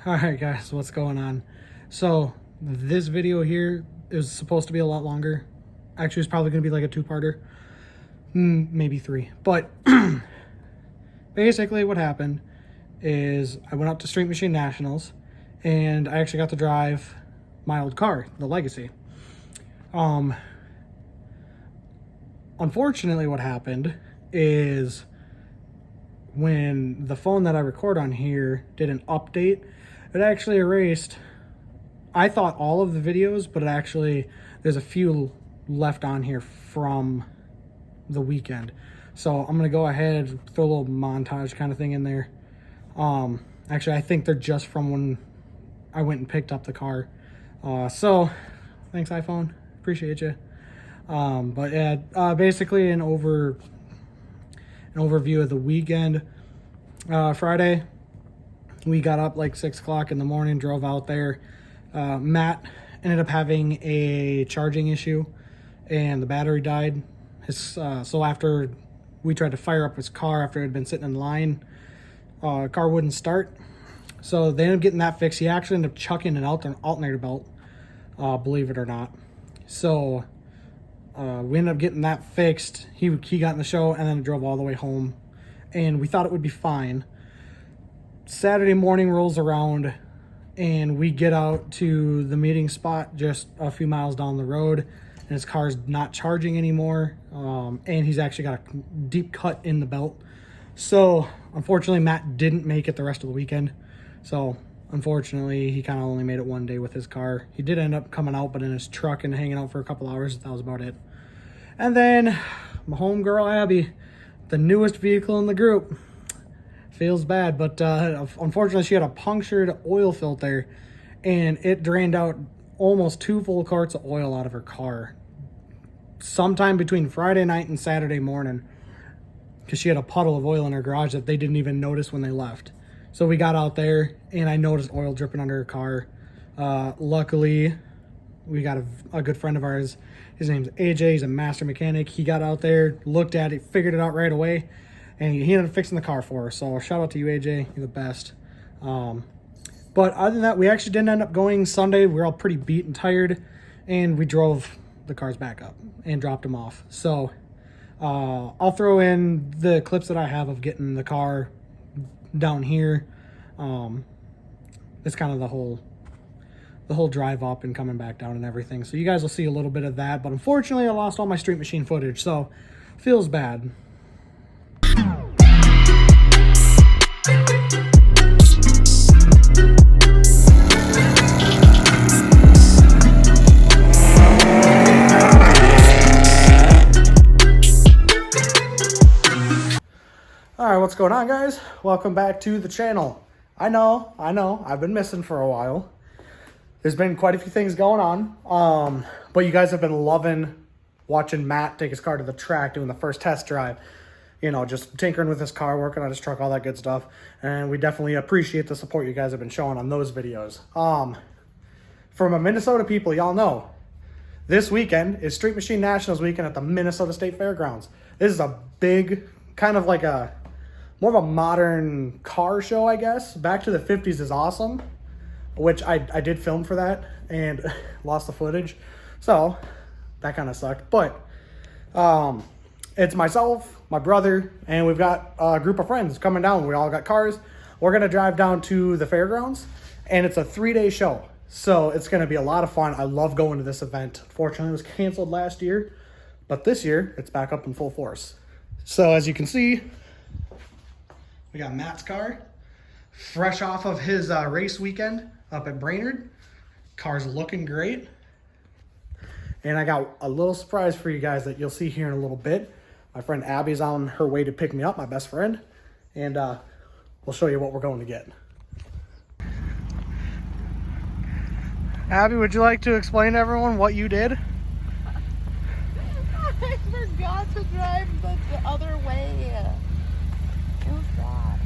All right, guys, what's going on? So this video here is supposed to be a lot longer. Actually, it's probably going to be like a two-parter, maybe three. But basically what happened is I went up to Street Machine Nationals, and I actually got to drive my old car, the Legacy. Unfortunately, what happened is when the phone that I record on here did an update, it actually erased, I thought, all of the videos, but it actually, there's a few left on here from the weekend. So I'm going to go ahead, throw a little montage kind of thing in there. Actually, I think they're just from when I went and picked up the car. So thanks, iPhone. Appreciate you. But yeah, basically an overview of the weekend. Friday, we got up like 6 o'clock in the morning, drove out there. Matt ended up having a charging issue and the battery died. So after we tried to fire up his car after it had been sitting in line, car wouldn't start. So they ended up getting that fixed. He actually ended up chucking an alternator belt, believe it or not. So we ended up getting that fixed. He got in the show and then drove all the way home. And we thought it would be fine. Saturday morning rolls around and we get out to the meeting spot just a few miles down the road, and his car's not charging anymore. And he's actually got a deep cut in the belt. So unfortunately, Matt didn't make it the rest of the weekend. So unfortunately, he kind of only made it one day with his car. He did end up coming out, but in his truck and hanging out for a couple hours. That was about it. And then my homegirl, Abby, the newest vehicle in the group. Feels bad, but unfortunately she had a punctured oil filter and it drained out almost 2 full quarts of oil out of her car sometime between Friday night and Saturday morning, because she had a puddle of oil in her garage that they didn't even notice when they left. So we got out there and I noticed oil dripping under her car. Luckily, we got a good friend of ours. His name's AJ. He's a master mechanic. He got out there, looked at it, figured it out right away, and he ended up fixing the car for her. So shout out to you, AJ. You're the best. But other than that, we actually didn't end up going Sunday. We were all pretty beat and tired, and we drove the cars back up and dropped them off. So I'll throw in the clips that I have of getting the car down here. It's kind of the whole drive up and coming back down and everything. So you guys will see a little bit of that. But unfortunately, I lost all my Street Machine footage, so feels bad. Alright, what's going on, guys? Welcome back to the channel. I know, I've been missing for a while. There's been quite a few things going on, but you guys have been loving watching Matt take his car to the track, doing the first test drive. You know, just tinkering with his car, working on his truck, all that good stuff. And we definitely appreciate the support you guys have been showing on those videos. From a Minnesota people, y'all know, this weekend is Street Machine Nationals weekend at the Minnesota State Fairgrounds. This is a big, kind of like more of a modern car show, I guess. Back to the 50s is awesome, which I did film for that and lost the footage. So that kind of sucked. But it's myself, my brother, and we've got a group of friends coming down. We all got cars. We're going to drive down to the fairgrounds, and it's a 3-day show. So it's going to be a lot of fun. I love going to this event. Fortunately, it was canceled last year, but this year it's back up in full force. So as you can see, we got Matt's car, fresh off of his race weekend up at Brainerd. Car's looking great. And I got a little surprise for you guys that you'll see here in a little bit. My friend Abby's on her way to pick me up, my best friend. And we'll show you what we're going to get. Abby, would you like to explain to everyone what you did? I forgot to drive the other way. It was bad.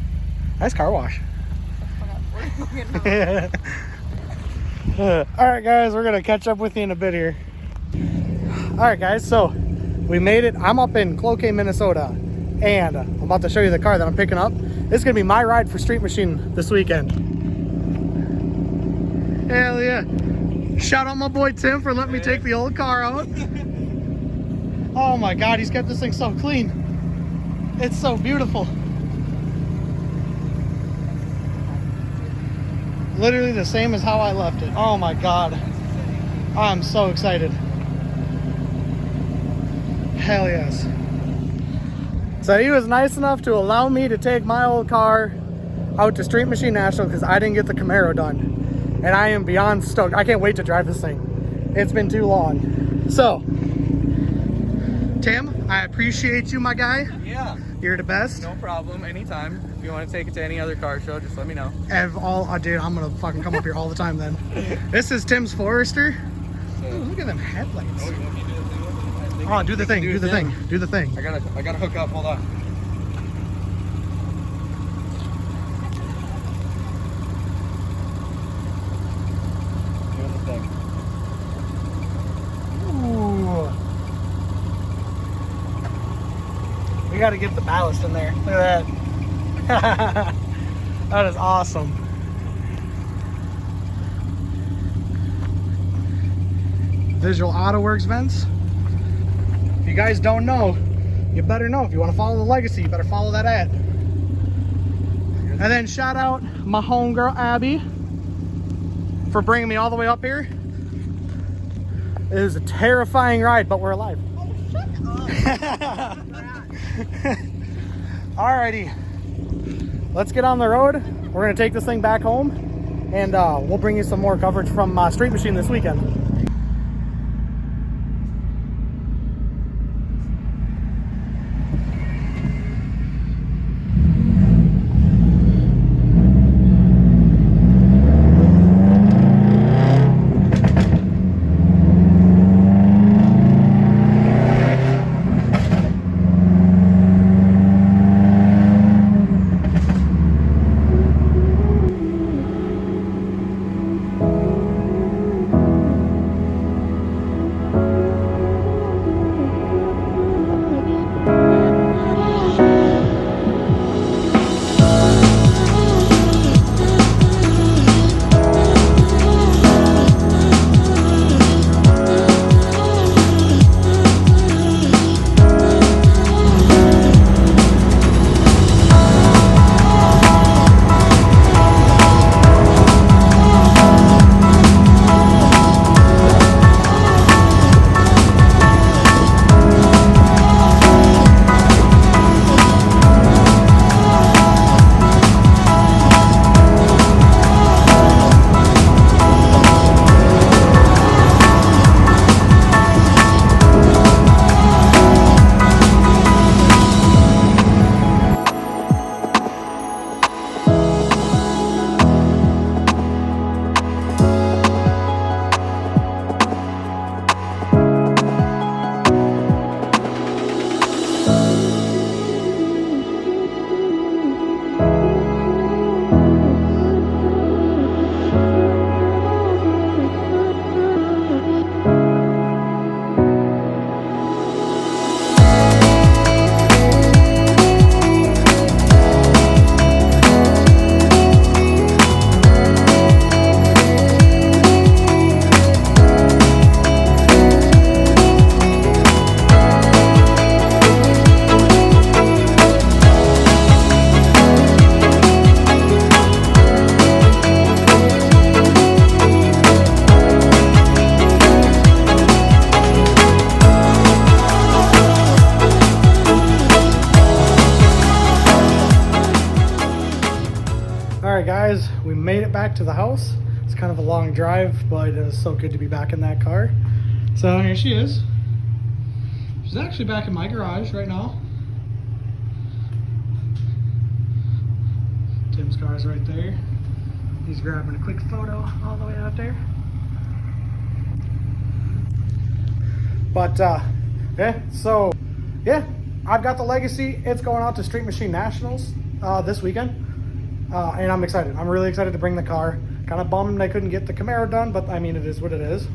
Nice car wash. Yeah. All right, guys, we're going to catch up with you in a bit here. All right, guys, so we made it. I'm up in Cloquet, Minnesota, and I'm about to show you the car that I'm picking up. This is going to be my ride for Street Machine this weekend. yeah. Shout out my boy Tim for letting me take the old car out. Oh my God, he's kept this thing so clean. It's so beautiful. Literally the same as how I left it. Oh my God. I'm so excited. Hell yes. So he was nice enough to allow me to take my old car out to Street Machine National because I didn't get the Camaro done. And I am beyond stoked. I can't wait to drive this thing. It's been too long. So, Tim, I appreciate you, my guy. Yeah. You're the best. No problem. Anytime. If you want to take it to any other car show, just let me know. Dude, I'm gonna fucking come up here all the time then. This is Tim's Forester. Ooh, look at them headlights. Oh, you want me to do the thing? Oh, do the thing, do the thing, do the thing. I gotta hook up. Hold on. Doing the thing. Ooh. We gotta get the ballast in there. Look at that. That is awesome. Visual AutoWorks vents. If you guys don't know, you better know. If you want to follow the legacy, you better follow that ad. And then shout out my homegirl Abby for bringing me all the way up here. It was a terrifying ride, but we're alive. Oh, shut up. Alrighty, let's get on the road. We're gonna take this thing back home, and we'll bring you some more coverage from Street Machine this weekend. Alright guys, we made it back to the house. It's kind of a long drive, but it was so good to be back in that car. So here she is. She's actually back in my garage right now. Tim's car is right there. He's grabbing a quick photo all the way out there. But yeah, I've got the Legacy. It's going out to Street Machine Nationals this weekend. And I'm excited. I'm really excited to bring the car. Kind of bummed I couldn't get the Camaro done, but I mean, it is what it is.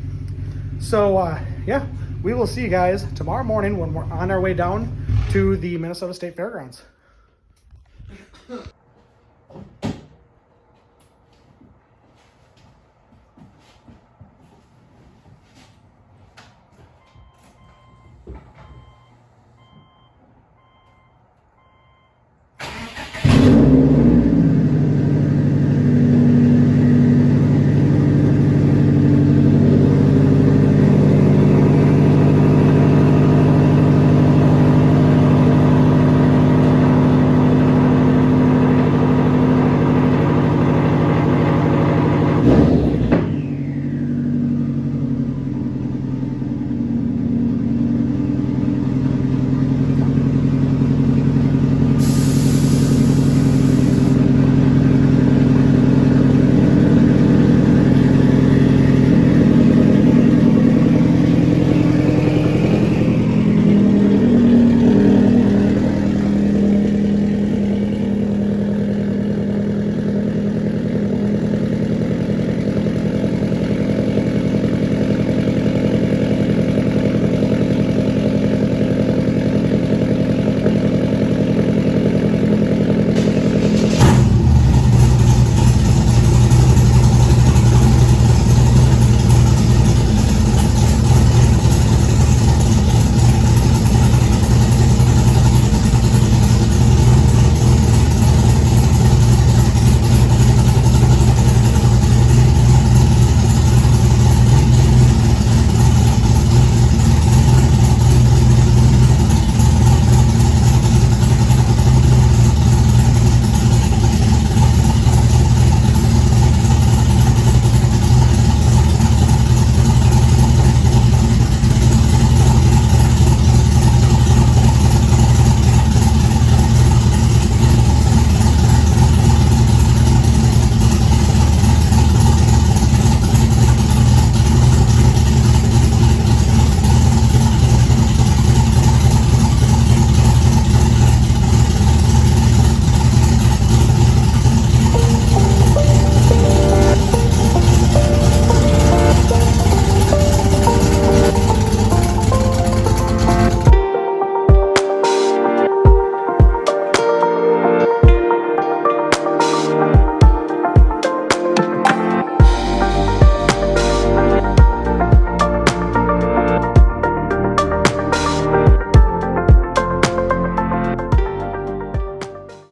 So yeah, we will see you guys tomorrow morning when we're on our way down to the Minnesota State Fairgrounds.